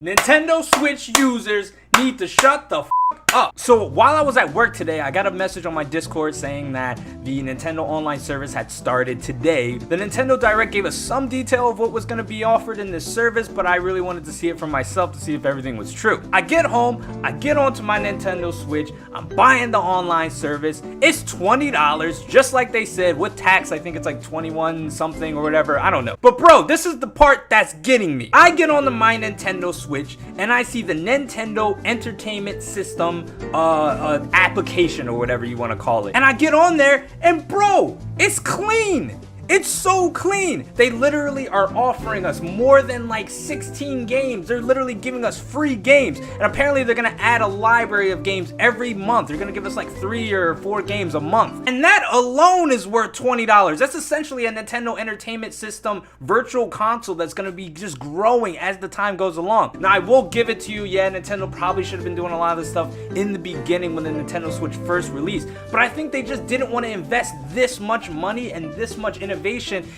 Nintendo Switch users need to shut the f up. So while I was at work today, I got a message on my Discord saying that the Nintendo online service had started today. The Nintendo Direct gave us some detail of what was going to be offered in this service, but I really wanted to see it for myself to see if everything was true. I get home, I get onto my Nintendo Switch, I'm buying the online service. It's $20, just like they said. With tax, I think it's like 21 something or whatever, I don't know. But bro, this is the part that's getting me. I get on the my Nintendo Switch and I see the Nintendo Entertainment System application or whatever you want to call it, and I get on there and bro, it's clean. It's so clean. They literally are offering us more than like 16 games. They're literally giving us free games. And apparently they're gonna add a library of games every month. They're gonna give us like 3 or 4 games a month. And that alone is worth $20. That's essentially a Nintendo Entertainment System virtual console that's gonna be just growing as the time goes along. Now I will give it to you, yeah, Nintendo probably should have been doing a lot of this stuff in the beginning when the Nintendo Switch first released. But I think they just didn't want to invest this much money and this much innovation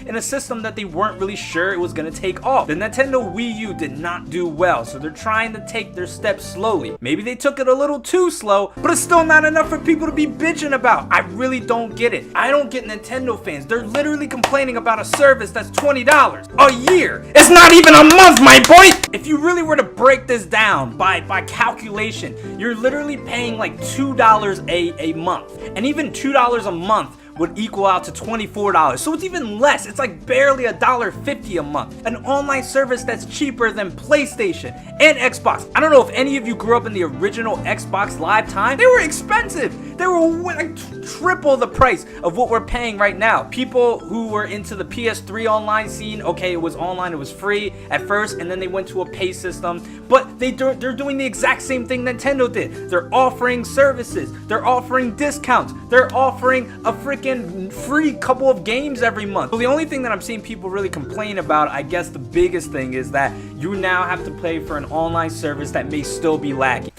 in a system that they weren't really sure it was going to take off. The Nintendo Wii U did not do well, so they're trying to take their steps slowly. Maybe they took it a little too slow, but it's still not enough for people to be bitching about. I really don't get it. I don't get Nintendo fans. They're literally complaining about a service that's $20 a year. It's not even a month, my boy! If you really were to break this down by calculation, you're literally paying like $2 a month. And even $2 a month would equal out to $24. So it's even less. It's like barely $1.50 a month. An online service that's cheaper than PlayStation and Xbox. I don't know if any of you grew up in the original Xbox Live time. They were expensive. They were like triple the price of what we're paying right now. People who were into the PS3 online scene, okay, it was online, it was free at first, and then they went to a pay system. But they're doing the exact same thing Nintendo did. They're offering services. They're offering discounts. They're offering a freaking free couple of games every month. So the only thing that I'm seeing people really complain about, I guess the biggest thing, is that you now have to pay for an online service that may still be laggy.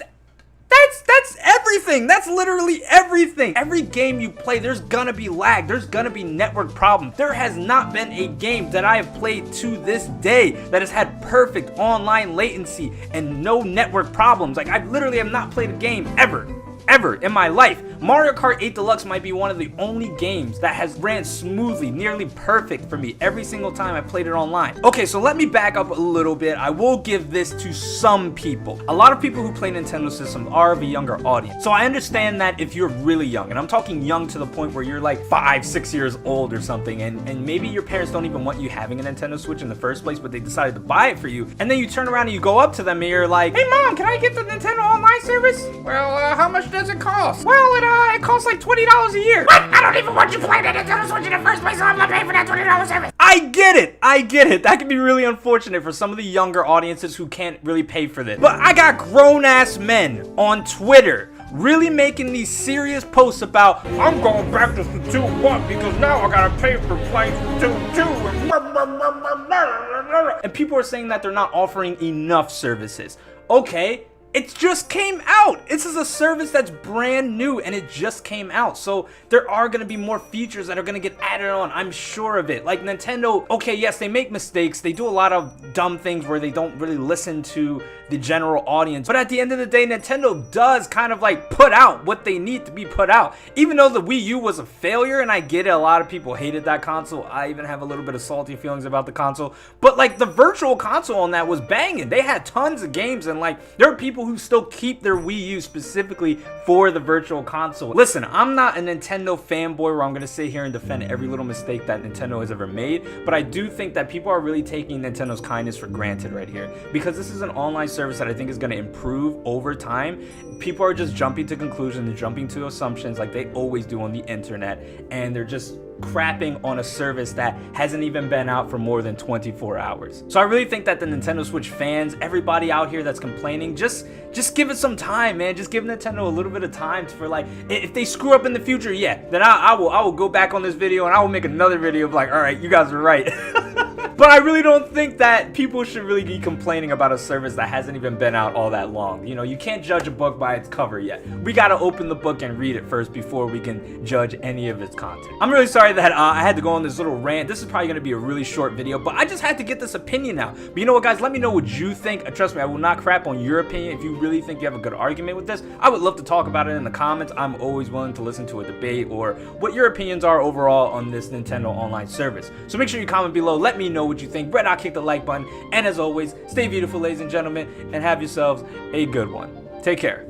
That's everything. That's literally everything. Every game you play, there's gonna be lag. There's gonna be network problems. There has not been a game that I have played to this day that has had perfect online latency and no network problems. Like, I literally have not played a game ever in my life. Mario Kart 8 Deluxe might be one of the only games that has ran smoothly, nearly perfect for me every single time I played it online. Okay, so let me back up a little bit. I will give this to some people. A lot of people who play Nintendo systems are of a younger audience. So I understand that if you're really young, and I'm talking young to the point where you're like 5, 6 years old or something, and maybe your parents don't even want you having a Nintendo Switch in the first place, but they decided to buy it for you, and then you turn around and you go up to them and you're like, "Hey mom, can I get the Nintendo online service?" "Well, how much does it cost?" "Well, it costs like $20 a year." What? I don't even want you playing the Nintendo Switch in the first place, so I'm not paying for that $20 service. I get it. That can be really unfortunate for some of the younger audiences who can't really pay for this. But I got grown-ass men on Twitter really making these serious posts about, "I'm going back to the 2-1 because now I gotta pay for PlayStation 2. And people are saying that they're not offering enough services. Okay. It just came out. This is a service that's brand new and it just came out. So there are going to be more features that are going to get added on. I'm sure of it. Like Nintendo, okay, yes, they make mistakes. They do a lot of dumb things where they don't really listen to the general audience. But at the end of the day, Nintendo does kind of like put out what they need to be put out. Even though the Wii U was a failure, and I get it, a lot of people hated that console. I even have a little bit of salty feelings about the console. But like the virtual console on that was banging. They had tons of games, and like there are people who still keep their Wii U specifically for the virtual console. Listen, I'm not a Nintendo fanboy where I'm gonna sit here and defend every little mistake that Nintendo has ever made, but I do think that people are really taking Nintendo's kindness for granted right here, because this is an online service that I think is gonna improve over time. People are just jumping to conclusions, they're jumping to assumptions like they always do on the internet, and they're just crapping on a service that hasn't even been out for more than 24 hours. So I really think that the Nintendo Switch fans, everybody out here that's complaining, just give it some time, man. Just give Nintendo a little bit of time for, like, if they screw up in the future, yeah, then I will go back on this video and I will make another video of like, all right, you guys are right. But I really don't think that people should really be complaining about a service that hasn't even been out all that long. You know, you can't judge a book by its cover yet. We gotta open the book and read it first before we can judge any of its content. I'm really sorry that I had to go on this little rant. This is probably gonna be a really short video, but I just had to get this opinion out. But you know what, guys? Let me know what you think. Trust me, I will not crap on your opinion. If you really think you have a good argument with this, I would love to talk about it in the comments. I'm always willing to listen to a debate or what your opinions are overall on this Nintendo online service. So make sure you comment below. Let me know what you think. Red Hot, kick the like button. And as always, stay beautiful, ladies and gentlemen, and have yourselves a good one. Take care.